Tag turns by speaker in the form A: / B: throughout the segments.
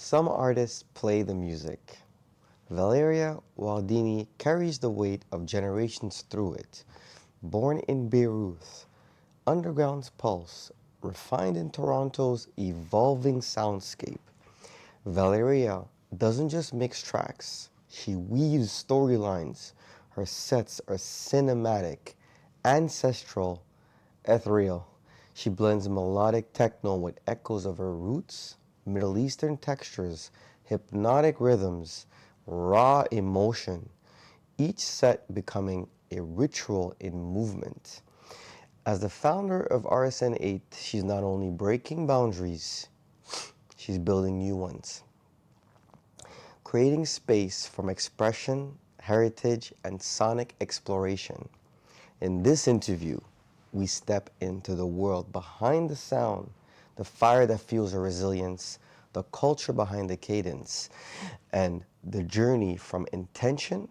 A: Some artists play the music. Valeria Wardini carries the weight of generations through it. Born in Beirut, underground's pulse, refined in Toronto's evolving soundscape, Valeria doesn't just mix tracks, she weaves storylines. Her sets are cinematic, ancestral, ethereal. She blends melodic techno with echoes of her roots, Middle Eastern textures, hypnotic rhythms, raw emotion, each set becoming a ritual in movement. As the founder of RSN8, she's not only breaking boundaries, she's building new ones, creating space from expression, heritage, and sonic exploration. In this interview, we step into the world behind the sound, the fire that fuels our resilience, the culture behind the cadence, and the journey from intention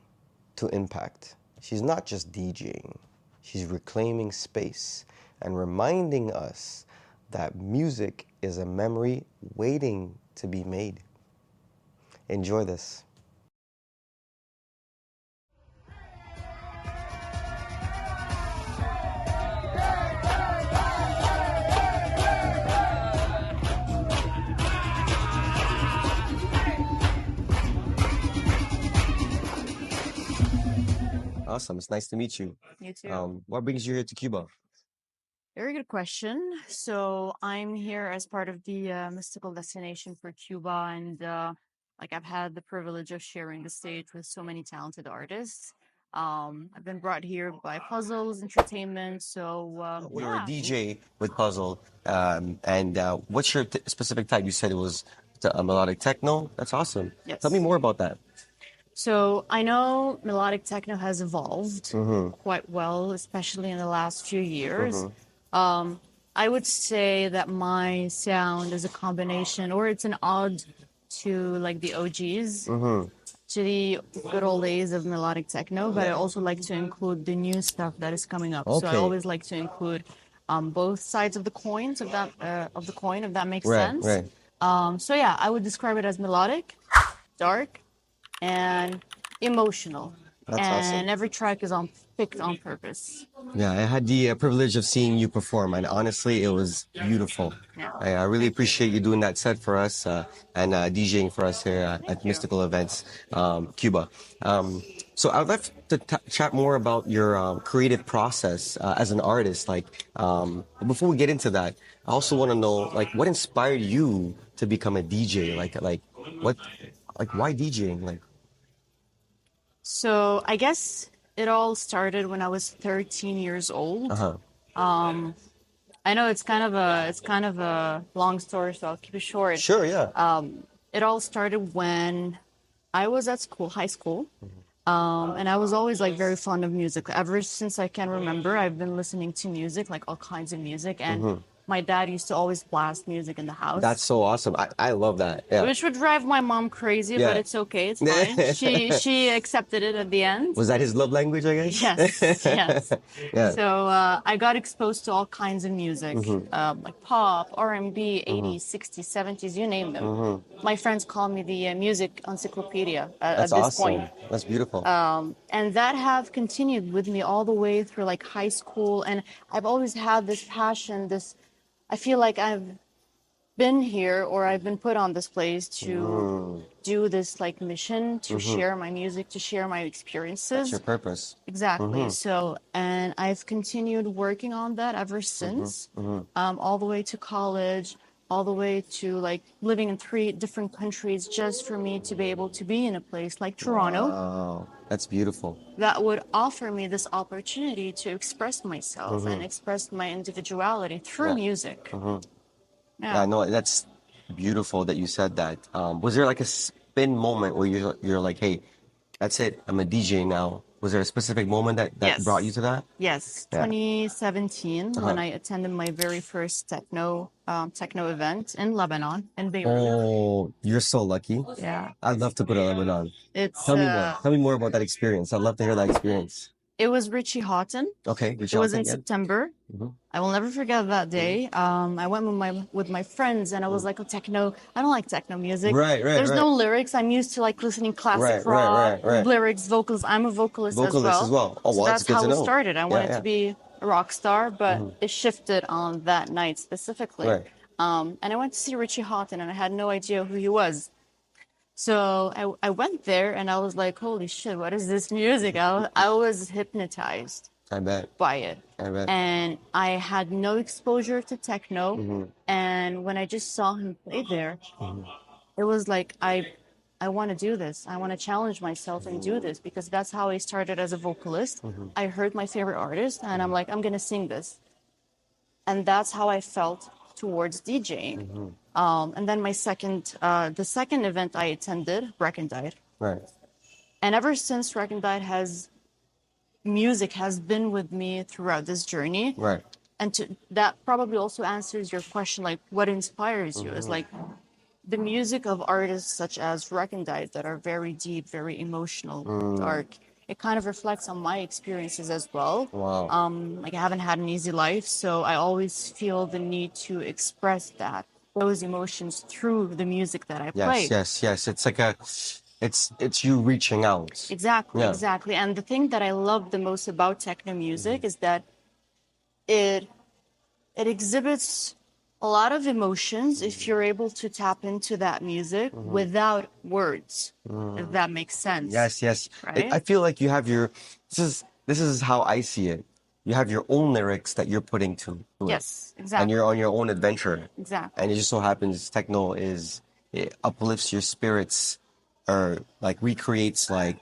A: to impact. She's not just DJing, she's reclaiming space and reminding us that music is a memory waiting to be made. Enjoy this. Awesome. It's nice to meet you.
B: You too.
A: What brings you here to Cuba?
B: Very good question. So I'm here as part of the mystical destination for Cuba, and I've had the privilege of sharing the stage with so many talented artists. I've been brought here by Puzzles Entertainment. So
A: You're a
B: yeah.
A: DJ with Puzzle. And what's your specific type? You said it was a melodic techno. That's awesome.
B: Yes.
A: Tell me more about that.
B: So I know melodic techno has evolved quite well, especially in the last few years. I would say that my sound is a combination, or it's an ode to like the OGs, to the good old days of melodic techno. But I also like to include the new stuff that is coming up. So I
A: Okay.
B: always like to include both sides of the coins of that of the coin, if that makes
A: Right,
B: sense.
A: right.
B: So yeah, I would describe it as melodic, dark, and emotional.
A: That's
B: and
A: awesome.
B: every track is picked on purpose.
A: Yeah, I had the privilege of seeing you perform, and honestly, it was beautiful.
B: Yeah.
A: I really
B: Thank you.
A: appreciate you doing that set for us and DJing for us here at
B: you.
A: Mystical Events, Cuba. So I'd love to chat more about your creative process as an artist. But before we get into that, I also want to know, what inspired you to become a DJ? What, why DJing?
B: So I guess it all started when I was 13 years old.
A: Uh-huh.
B: I know it's kind of a long story, so I'll keep it short.
A: Sure, yeah.
B: It all started when I was at school, high school. And I was always like very fond of music. Ever since I can remember, I've been listening to music, like all kinds of music. And my dad used to always blast music in the house.
A: That's so awesome. I love that. Yeah.
B: Which would drive my mom crazy,
A: Yeah.
B: but it's okay. It's fine. She accepted it at the end.
A: Was that his love language, I guess?
B: Yes, yes.
A: Yeah.
B: So I got exposed to all kinds of music, like pop, R&B, 80s, 60s, 70s, you name them. My friends call me the music encyclopedia at
A: That's
B: this
A: awesome.
B: point.
A: That's beautiful.
B: And that have continued with me all the way through like high school. And I've always had this passion, I feel like I've been here, or I've been put on this place to do this like mission, to share my music, to share my experiences.
A: That's your purpose.
B: Exactly. So, and I've continued working on that ever since, all the way to college, all the way to like living in 3 different countries, just for me to be able to be in a place like Toronto.
A: Oh, that's beautiful.
B: That would offer me this opportunity to express myself and express my individuality through music.
A: Yeah, no, that's beautiful that you said that. Was there like a spin moment where you're like, hey, that's it, I'm a DJ now? Was there a specific moment that
B: Yes.
A: brought you to that?
B: Yes,
A: Yeah.
B: 2017 when I attended my very first techno event in Lebanon, in Beirut.
A: Oh, you're so lucky.
B: Yeah,
A: I'd love to go to Lebanon.
B: it's
A: Tell me more. Tell me more about that experience. I'd love to hear that experience.
B: It was Richie Houghton.
A: Okay,
B: It
A: Richie
B: was in
A: Houghton, yeah.
B: September. I will never forget that day. I went with my friends, and I was like, "Oh, techno! I don't like techno music.
A: Right, right,
B: There's
A: right.
B: no lyrics. I'm used to like listening classic
A: Right, right,
B: rock,
A: right, right.
B: lyrics, vocals. I'm a vocalist as
A: Vocalist as
B: well,
A: well. Oh,
B: so
A: well, that's
B: that's
A: good
B: how
A: to
B: it
A: know.
B: started. I
A: Yeah,
B: wanted to
A: yeah.
B: be a rock star, but it shifted on that night specifically.
A: Right.
B: And I went to see Richie Houghton, and I had no idea who he was. So I went there, and I was like, "Holy shit! What is this music?" I was hypnotized
A: I bet.
B: by it.
A: I bet.
B: And I had no exposure to techno. And when I just saw him play there, it was like I want to do this. I want to challenge myself and do this because that's how I started as a vocalist. I heard my favorite artist and I'm like, I'm gonna sing this. And that's how I felt towards DJing. And then the second event I attended, Recondite.
A: Right.
B: And ever since Recondite music has been with me throughout this journey.
A: Right.
B: And that probably also answers your question, like what inspires you is like the music of artists such as Recondite that are very deep, very emotional, dark. It kind of reflects on my experiences as well.
A: Wow.
B: Like I haven't had an easy life, so I always feel the need to express those emotions through the music that I play.
A: Yes. It's like it's you reaching out.
B: Exactly,
A: Yeah.
B: exactly. And the thing that I love the most about techno music is that it exhibits a lot of emotions if you're able to tap into that music without words, if that makes sense.
A: Yes.
B: Right?
A: I feel like you have this is how I see it. You have your own lyrics that you're putting to it.
B: Yes,
A: And
B: exactly.
A: you're on your own adventure.
B: Exactly.
A: And it just so happens techno it uplifts your spirits or like recreates like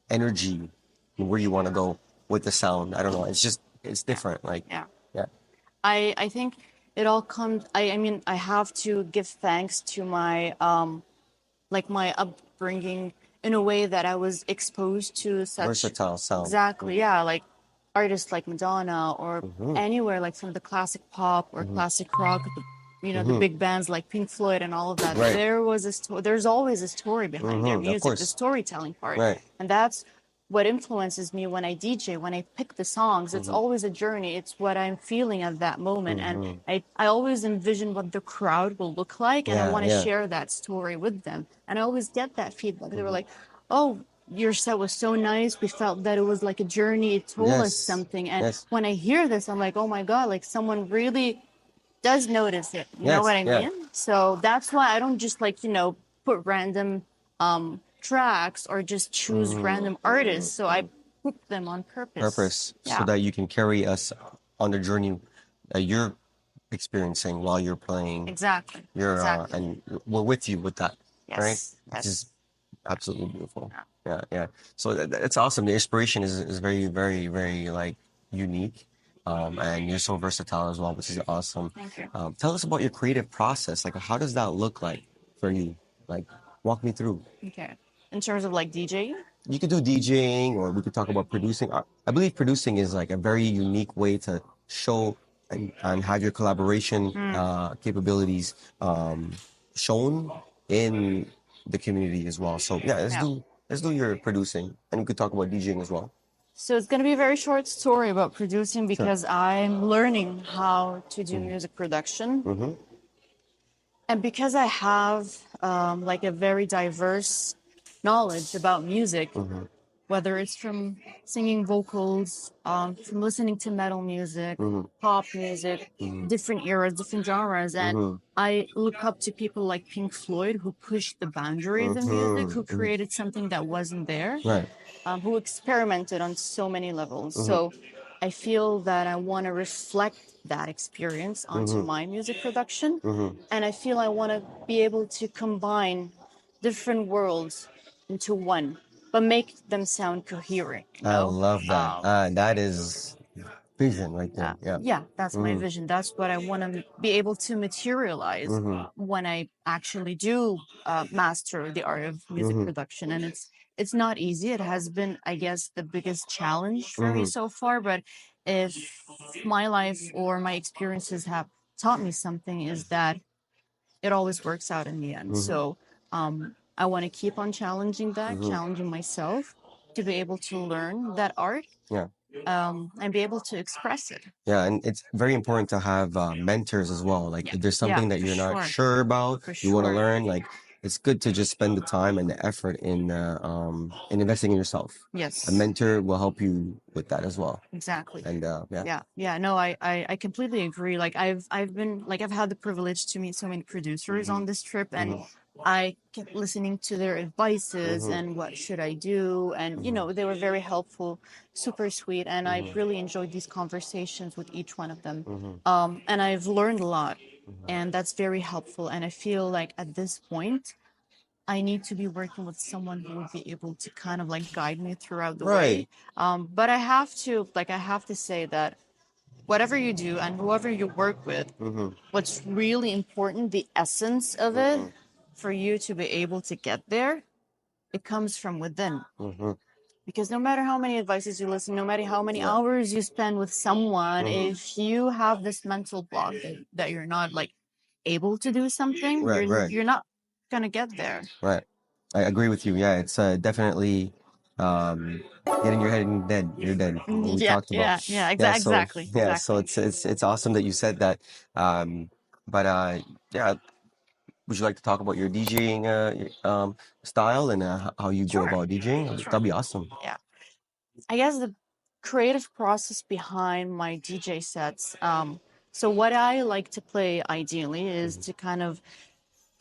A: energy where you want to go with the sound. I don't know. It's different. Like
B: Yeah.
A: yeah.
B: I think it all comes, I mean, I have to give thanks to my, like my upbringing in a way that I was exposed to such
A: Versatile sound.
B: exactly, yeah, like artists like Madonna or anywhere like some of the classic pop or classic rock, the big bands like Pink Floyd and all of that.
A: Right.
B: There's always a story behind their
A: Of
B: music, the
A: course.
B: storytelling part,
A: Right.
B: and that's what influences me when I DJ, when I pick the songs. It's always a journey. It's what I'm feeling at that moment. And I always envision what the crowd will look like. And I want to share that story with them. And I always get that feedback. They were like, oh, your set was so nice. We felt that it was like a journey. It told us something. And when I hear this, I'm like, oh my God, like someone really does notice it. You know what I mean? So that's why I don't just like, put random tracks or just choose random artists. So I pick them on purpose.
A: So that you can carry us on the journey that you're experiencing while you're playing.
B: Exactly.
A: You're
B: exactly.
A: and we're with you with that, right?
B: Yes.
A: Which is absolutely beautiful. Yeah. So it's awesome. The inspiration is very, very, very like unique. And you're so versatile as well, which is awesome.
B: Thank you.
A: Tell us about your creative process. Like, how does that look like for you? Like, walk me through.
B: Okay. In terms of like DJing?
A: You could do DJing, or we could talk about producing. I believe producing is like a very unique way to show and have your collaboration capabilities shown in the community as well. So yeah, let's do your producing, and we could talk about DJing as well.
B: So it's going to be a very short story about producing because I'm learning how to do music production. And because I have like a very diverse knowledge about music, whether it's from singing vocals, from listening to metal music, pop music, different eras, different genres. And I look up to people like Pink Floyd who pushed the boundaries of music, who created something that wasn't there,
A: Right.
B: who experimented on so many levels. So I feel that I want to reflect that experience onto my music production. And I feel I want to be able to combine different worlds into one, but make them sound coherent.
A: I love that. That is vision right there.
B: Yeah, that's my vision. That's what I want to be able to materialize when I actually do master the art of music production. And it's not easy. It has been, I guess, the biggest challenge for me so far. But if my life or my experiences have taught me something, is that it always works out in the end. So I want to keep on challenging myself to be able to learn that art.
A: Yeah.
B: and be able to express it.
A: Yeah, and it's very important to have mentors as well. Like
B: Yeah,
A: if there's
B: yeah,
A: something that
B: for
A: you're not
B: sure,
A: sure about,
B: for
A: you want to
B: sure.
A: learn, like it's good to just spend the time and the effort in investing in yourself. A
B: Yes,
A: mentor will help you with that as well.
B: exactly.
A: And yeah.
B: Yeah. No, I completely agree. Like I've been like I've had the privilege to meet so many producers on this trip, and I kept listening to their advices and what should I do, and they were very helpful, super sweet, and I really enjoyed these conversations with each one of them. And I've learned a lot, and that's very helpful. And I feel like at this point, I need to be working with someone who will be able to kind of like guide me throughout the way.
A: Right.
B: But I have to say that whatever you do and whoever you work with, what's really important, the essence of it, for you to be able to get there, it comes from within. Because no matter how many advices you listen, no matter how many
A: Yeah.
B: hours you spend with someone, if you have this mental block that you're not like able to do something, you're not gonna get there.
A: Right. I agree with you. Yeah, it's definitely getting your head in dead. You're dead. What we
B: Yeah,
A: talked about. Yeah. So
B: exactly,
A: yeah. So
B: exactly.
A: it's awesome that you said that. But yeah. Would you like to talk about your DJing style and how you go
B: Sure,
A: about DJing?
B: sure.
A: That'd be awesome.
B: Yeah. I guess the creative process behind my DJ sets. So what I like to play ideally is to kind of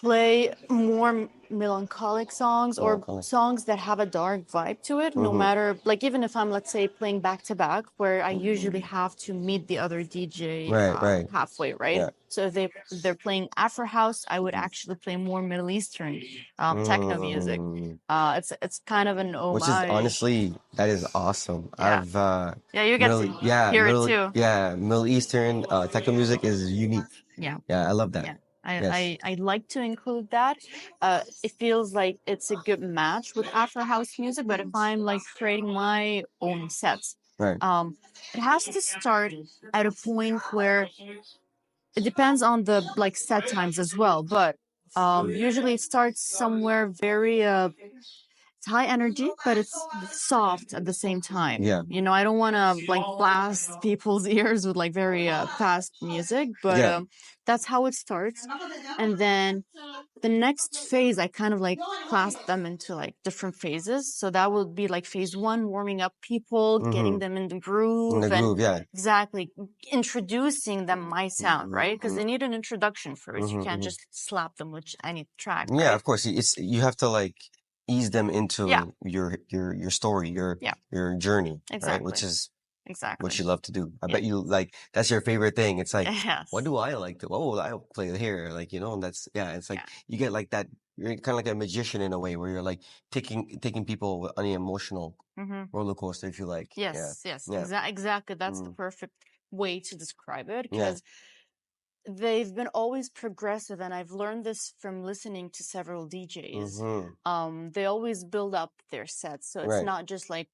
B: play more melancholic songs or
A: Melancholy.
B: songs that have a dark vibe to it, no matter, like, even if I'm, let's say, playing back to back, where I usually have to meet the other DJ
A: Right.
B: halfway, right?
A: Yeah.
B: So if they're playing Afro House, I would actually play more Middle Eastern techno music. It's kind of an
A: Which is
B: homage.
A: honestly, that is awesome.
B: Yeah.
A: I've
B: Yeah, you get to hear it too.
A: Middle Eastern techno music is unique.
B: Yeah.
A: Yeah, I love that.
B: Yeah.
A: Yes.
B: I like to include that. It feels like it's a good match with Afro house music, but if I'm like creating my own sets,
A: Right.
B: it has to start at a point where it depends on the like set times as well, but usually it starts somewhere very it's high energy, but it's soft at the same time.
A: Yeah.
B: I don't want to like blast people's ears with like very fast music, but
A: Yeah.
B: that's how it starts. And then the next phase, I kind of like class them into like different phases. So that would be like phase one, warming up people, getting them in the
A: In
B: groove,
A: the
B: and
A: groove, yeah.
B: exactly introducing them my sound, right? Because they need an introduction first. You can't just slap them with any track,
A: Yeah,
B: right?
A: of course. It's you have to like ease them
B: Yeah,
A: into your story,
B: yeah,
A: your journey, right? Which
B: exactly,
A: is what
B: exactly.
A: you love to do. I
B: Yeah.
A: bet you like that's your favorite thing. It's like, what
B: Yes.
A: do I like to? What will I play here? Like, and that's yeah. It's like
B: Yeah.
A: you get like that. You're kind of like a magician in a way, where you're like taking people on the emotional
B: Mm-hmm.
A: roller coaster, if you like. Yeah,
B: Yes.
A: yeah,
B: Exactly. That's the perfect way to describe it,
A: yeah.
B: because they've been always progressive, and I've learned this from listening to several DJs. They always build up their sets, so it's
A: Right.
B: not just like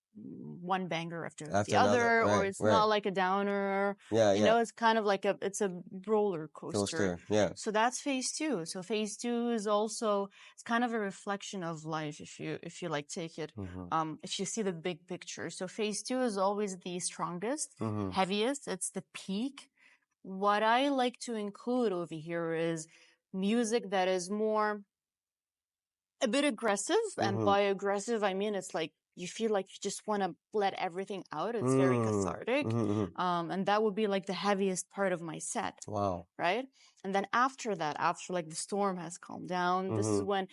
B: one banger after the
A: After another.
B: other, or
A: Right.
B: it's
A: Right.
B: not like a downer.
A: Yeah. Yeah.
B: It's kind of like it's a roller coaster.
A: Coaster. Yeah.
B: So that's phase two. So phase two is also, it's kind of a reflection of life, if you like take it, if you see the big picture. So phase two is always the strongest, heaviest. It's the peak. What I like to include over here is music that is more a bit aggressive. And by aggressive, I mean it's like you feel like you just want to let everything out. It's very cathartic. And that would be like the heaviest part of my set.
A: Wow.
B: Right? And then after that, after like the storm has calmed down, this is when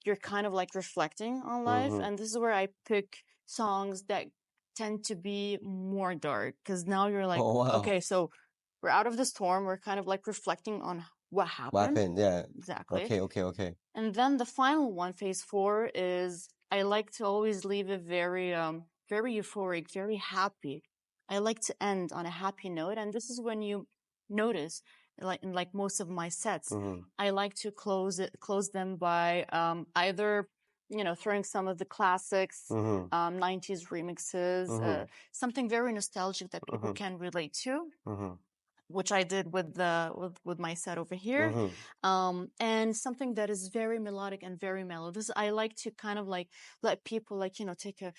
B: you're kind of like reflecting on life. And this is where I pick songs that tend to be more dark, because now you're like,
A: Oh wow.
B: okay, so we're out of the storm. We're kind of like reflecting on what
A: What
B: happened.
A: happened? Yeah.
B: Exactly.
A: Okay.
B: And then the final one, phase four, is I like to always leave it very, very euphoric, very happy. I like to end on a happy note, and this is when you notice, like in like most of my sets, I like to close them by either throwing some of the classics, 90s remixes, something very nostalgic that people can relate to, which I did with my set over here, and something that is very melodic and very mellow. This I like to kind of like let people like take a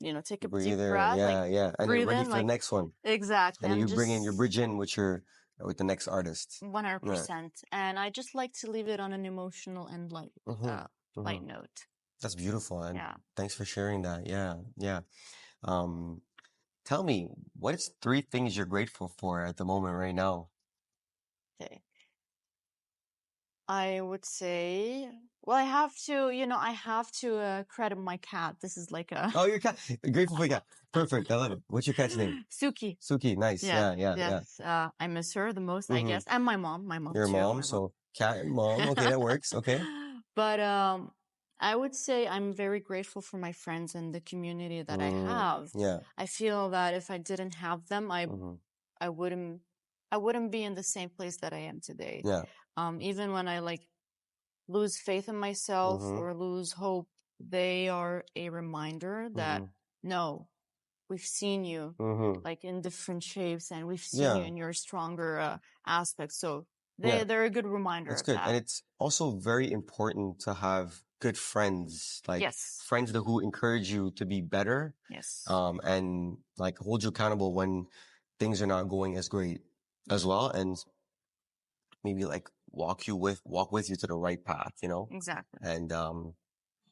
B: take a deep
A: Breather.
B: breath, like
A: Yeah, yeah. And then
B: breathe
A: ready
B: in,
A: for the
B: like
A: next one.
B: exactly,
A: And then
B: and
A: you bring in your
B: just
A: bridge in with the next artist. Yeah.
B: 100%. And I just like to leave it on an emotional and light note.
A: That's beautiful. And
B: Yeah.
A: thanks for sharing that. Yeah, yeah. Um, Tell me, what is 3 things you're grateful for at the moment right now?
B: Okay. I would say, well, I have to credit my cat. This is like a
A: Oh, your cat. Grateful for your cat. Perfect. I love it. What's your cat's name?
B: Suki.
A: Suki. Nice.
B: Yes,
A: Yeah, yeah, yeah.
B: yes. I miss her the most, I
A: Mm-hmm.
B: guess, and my mom
A: Your
B: too,
A: mom.
B: my mom.
A: So cat and mom. Okay, that works. Okay.
B: But I would say I'm very grateful for my friends and the community that I have.
A: Yeah.
B: I feel that if I didn't have them,
A: Mm-hmm.
B: I wouldn't be in the same place that I am today.
A: Yeah.
B: Even when I like lose faith in myself
A: Mm-hmm.
B: or lose hope, they are a reminder that
A: Mm-hmm.
B: no, we've seen you
A: Mm-hmm.
B: like in different shapes and we've seen you
A: Yeah.
B: in your stronger aspects. So
A: Yeah.
B: they're a good reminder
A: That's
B: of
A: good. And
B: that.
A: it's also very important to have good friends, like
B: Yes.
A: friends who encourage you to be better.
B: Yes.
A: And like hold you accountable when things are not going as great as well. And maybe like walk with you to the right path,
B: Exactly.
A: And,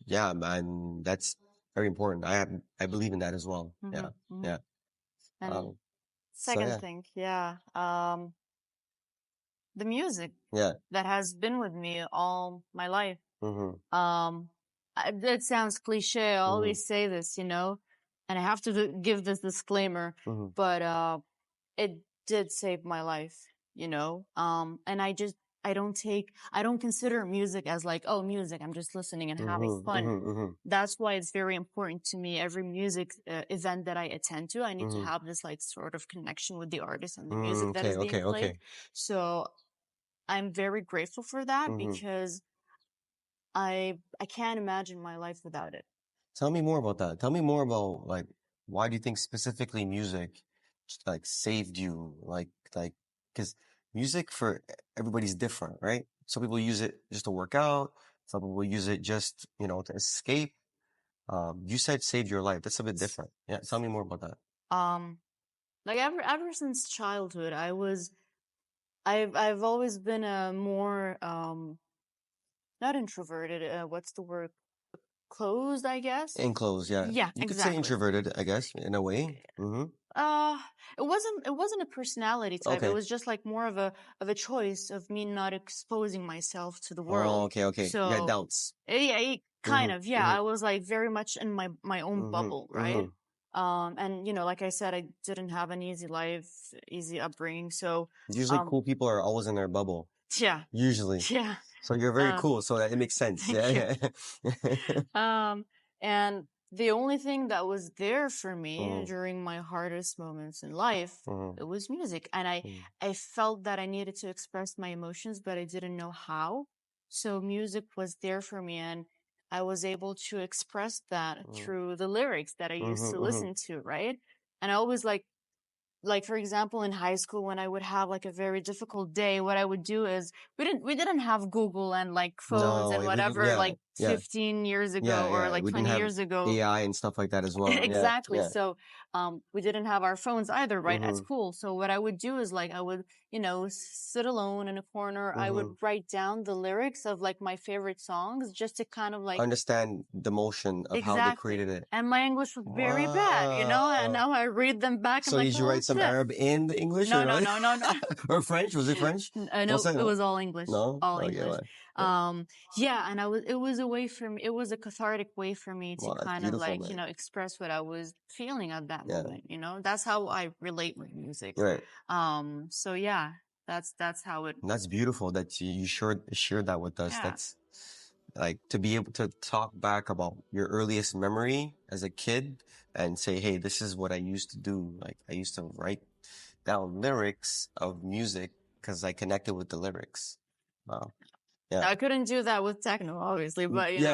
A: yeah, man, that's very important. I believe in that as well. Yeah.
B: Mm-hmm.
A: Yeah.
B: And
A: So
B: second
A: yeah.
B: thing, the music
A: Yeah.
B: that has been with me all my life.
A: Mm-hmm.
B: It sounds cliche. I always say this, and I have to give this disclaimer,
A: Mm-hmm.
B: but it did save my life, and I don't consider music as like, oh, music, I'm just listening and having fun. That's why it's very important to me. Every music event that I attend to, I need to have this like sort of connection with the artist and the music that is being played.
A: Okay.
B: So I'm very grateful for that because I can't imagine my life without it.
A: Tell me more about that. Tell me more about like why do you think specifically music like saved you? Like because music for everybody's different, right? Some people use it just to work out. Some people use it just, to escape. You said saved your life. That's a bit different. Yeah, tell me more about that.
B: Like ever since childhood, I've always been a more not introverted. What's the word? Closed, I guess.
A: Enclosed, yeah.
B: Yeah,
A: You could say
B: exactly.
A: introverted, I guess, in a way.
B: It wasn't a personality type. It
A: Okay.
B: was just like more of a choice of me not exposing myself to the
A: Oh,
B: world.
A: okay. You
B: So
A: got doubts.
B: yeah, kind of. Yeah, I was like very much in my own bubble, right? And like I said, I didn't have an easy life, easy upbringing. So
A: Usually cool people are always in their bubble.
B: yeah,
A: Usually.
B: yeah.
A: So you're very cool. So it makes sense.
B: Thank you.
A: Yeah.
B: And the only thing that was there for me during my hardest moments in life, it was music. And I felt that I needed to express my emotions, but I didn't know how. So music was there for me, and I was able to express that through the lyrics that I used to listen to, right? And I always like for example in high school when I would have like a very difficult day, what I would do is we didn't have Google and like phones
A: No,
B: and whatever
A: yeah,
B: like
A: yeah.
B: 15 years ago
A: Yeah,
B: or
A: yeah.
B: like
A: We didn't
B: 20
A: have
B: years ago.
A: AI and stuff like that as well.
B: Exactly.
A: Yeah.
B: So we didn't have our phones either, right, at school. So what I would do is like I would sit alone in a corner. I would write down the lyrics of like my favorite songs just to kind of like
A: understand the motion of how they created it.
B: And my English was very bad, and now I read them back.
A: So did you write some Arab in the English?
B: No,
A: or
B: no,
A: not?
B: no, no, no.
A: Or French? Was it French?
B: No,
A: No?
B: it was all English.
A: No?
B: All
A: Okay,
B: English. Yeah, and it was a way for me. It was a cathartic way for me to
A: Well, that's
B: kind of
A: beautiful,
B: like,
A: man.
B: express what I was feeling at that
A: Yeah.
B: moment. That's how I relate with music.
A: Right.
B: So yeah, that's how it.
A: And that's beautiful that you shared that with us.
B: Yeah.
A: That's like to be able to talk back about your earliest memory as a kid and say, hey, this is what I used to do. Like I used to write down lyrics of music because I connected with the lyrics. Wow. Yeah.
B: I couldn't do that with techno, obviously, but if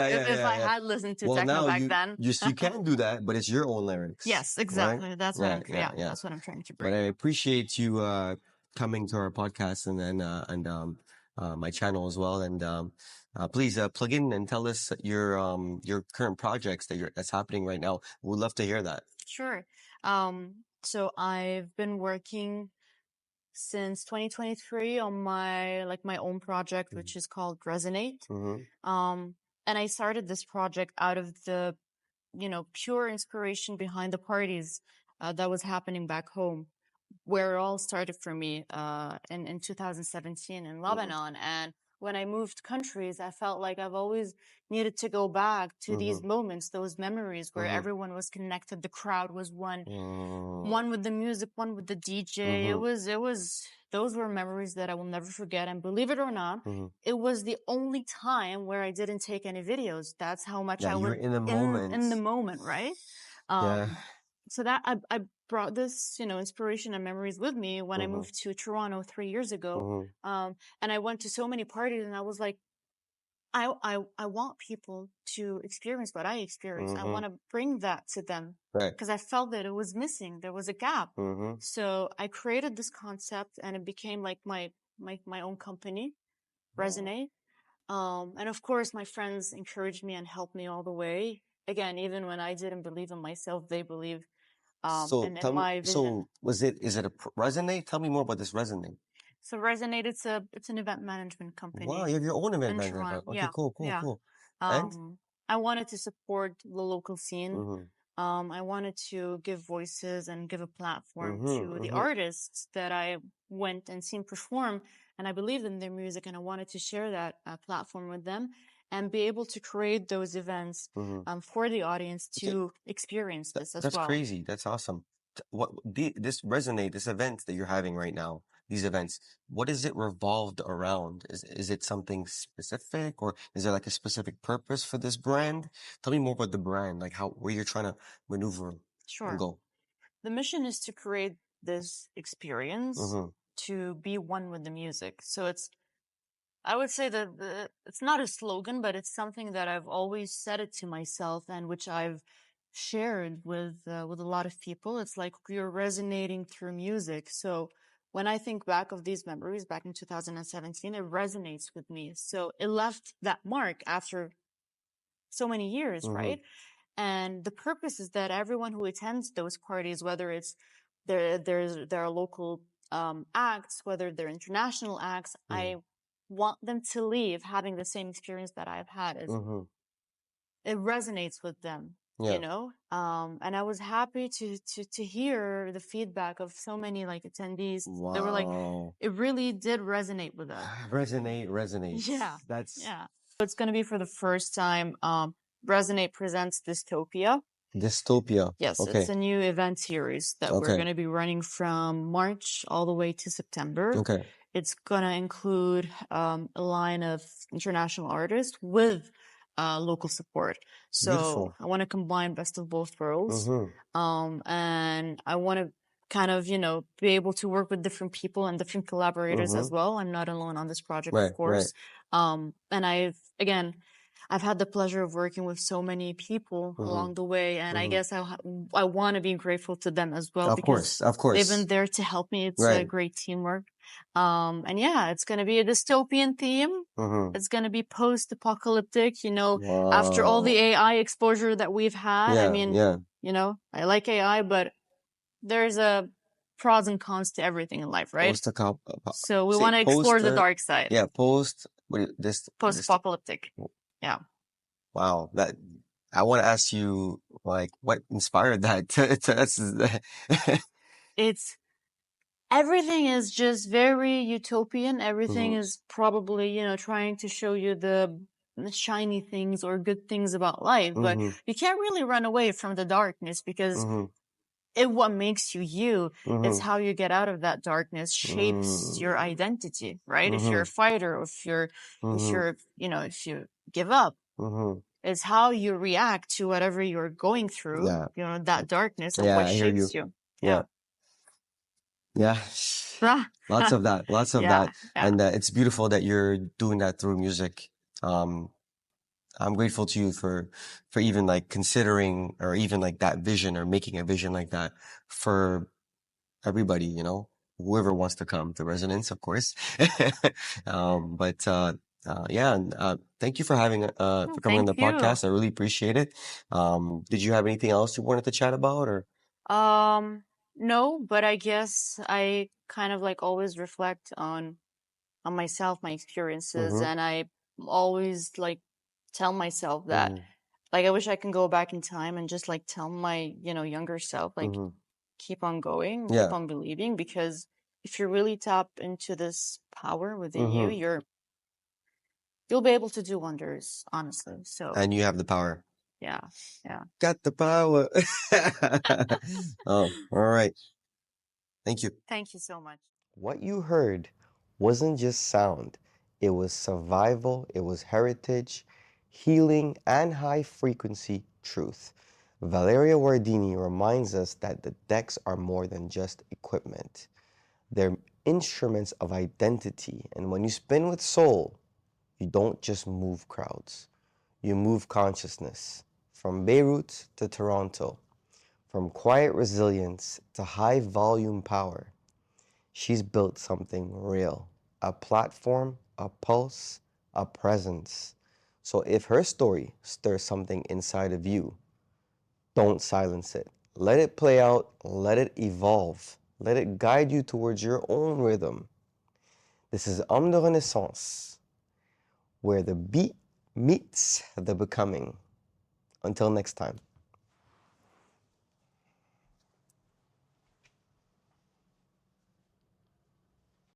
B: I had listened to
A: well,
B: techno
A: now
B: back then,
A: you can do that, but it's your own lyrics.
B: Yes, exactly.
A: Right?
B: That's what
A: Yeah.
B: that's what I'm trying to bring.
A: But I appreciate you coming to our podcast and then my channel as well. And please plug in and tell us your current projects that's happening right now. We'd love to hear that.
B: Sure. So I've been working since 2023 on my own project, which is called Resonate. And I started this project out of the pure inspiration behind the parties that was happening back home, where it all started for me in 2017 in Lebanon. And when I moved countries, I felt like I've always needed to go back to these moments, those memories where everyone was connected, the crowd was one with the music, one with the DJ. Those were memories that I will never forget. And believe it or not, it was the only time where I didn't take any videos. That's how much
A: Yeah,
B: I
A: you're
B: was
A: in the moment.
B: in the moment, right?
A: Yeah.
B: So that I brought this, inspiration and memories with me when I moved to Toronto 3 years ago. And I went to so many parties and I was like, I want people to experience what I experienced. I want to bring that to them
A: Right.
B: because I felt that it was missing. There was a gap. So I created this concept and it became like my own company, Resonate. And of course, my friends encouraged me and helped me all the way. Again, even when I didn't believe in myself, they believed
A: So
B: in
A: tell me,
B: my vision.
A: so is it a Resonate? Tell me more about this Resonate.
B: So Resonate, it's an event management
A: Wow,
B: company
A: you have your own event
B: in
A: manager
B: Toronto.
A: account. Okay,
B: Yeah,
A: cool,
B: yeah.
A: cool. And?
B: I wanted to support the local scene. I wanted to give voices and give a platform to the artists that I went and seen perform, and I believed in their music, and I wanted to share that platform with them and be able to create those events for the audience
A: Okay,
B: to experience this as
A: that's
B: well.
A: crazy. That's awesome. This Resonate, this event that you're having right now, these events, what is it revolved around? Is it something specific, or is there like a specific purpose for this brand? Tell me more about the brand, like where you're trying to maneuver and
B: Sure.
A: go.
B: The mission is to create this experience to be one with the music. So I would say that it's not a slogan, but it's something that I've always said it to myself and which I've shared with a lot of people. It's like you're resonating through music. So when I think back of these memories back in 2017, it resonates with me. So it left that mark after so many years, right? And the purpose is that everyone who attends those parties, whether it's there are local acts, whether they're international acts, I want them to leave having the same experience that I've had. It resonates with them,
A: Yeah.
B: And I was happy to hear the feedback of so many like attendees. They were like,
A: Wow.
B: it really did resonate with us.
A: Resonate.
B: Yeah.
A: That's
B: Yeah. It's going to be for the first time. Resonate presents Dystopia.
A: Dystopia.
B: Yes,
A: Okay.
B: it's a new event series that we're
A: Okay.
B: going to be running from March all the way to September.
A: Okay.
B: It's going to include a line of international artists with local support. So
A: Beautiful.
B: I want to combine best of both worlds. And I want to kind of, be able to work with different people and different collaborators as well. I'm not alone on this project,
A: Right,
B: of course. And I've had the pleasure of working with so many people along the way, and I guess I want to be grateful to them as well because
A: Of course.
B: they've been there to help me. It's a great teamwork. And yeah, it's going to be a dystopian theme. It's going to be post-apocalyptic, after all the AI exposure that we've had. I mean, I like AI, but there's a pros and cons to everything in life, right? So we want to explore the dark side.
A: Yeah,
B: Post-apocalyptic. Yeah.
A: Wow, I want to ask you, like, what inspired that?
B: It's everything is just very utopian. Everything is probably, trying to show you the shiny things or good things about life, but you can't really run away from the darkness because what makes you you. It's how you get out of that darkness shapes your identity, right? If you're a fighter, or if you're, if you give up, it's how you react to whatever you're going through, that darkness, and
A: Yeah,
B: what
A: I hear
B: shapes you.
A: Yeah. Yeah. Lots of that. Lots of
B: Yeah,
A: that. And it's beautiful that you're doing that through music. I'm grateful to you for even like considering or even like that vision or making a vision like that for everybody, whoever wants to come to Resonance, of course. But yeah, and, thank you for having
B: Oh,
A: for coming on
B: thank
A: the
B: you.
A: podcast. I really appreciate it. Did you have anything else you wanted to chat about, or?
B: Um, no, but I guess I kind of like always reflect on myself, my experiences,
A: Mm-hmm.
B: and I always like tell myself that
A: Mm-hmm.
B: like I wish I can go back in time and just like tell my, younger self like
A: Mm-hmm.
B: keep on going, keep
A: Yeah.
B: on believing because if you really tap into this power within you,
A: Mm-hmm.
B: you'll be able to do wonders, honestly. So,
A: And you have the power.
B: yeah. Yeah.
A: Got the power. Oh, all right. Thank you.
B: Thank you so much.
A: What you heard wasn't just sound, it was survival, it was heritage, healing, and high frequency truth. Valeria Wardini reminds us that the decks are more than just equipment, they're instruments of identity. And when you spin with soul, you don't just move crowds, you move consciousness. From Beirut to Toronto, from quiet resilience to high volume power, she's built something real, a platform, a pulse, a presence. So if her story stirs something inside of you, don't silence it. Let it play out, let it evolve, let it guide you towards your own rhythm. This is Homme de Renaissance, where the beat meets the becoming. Until next time.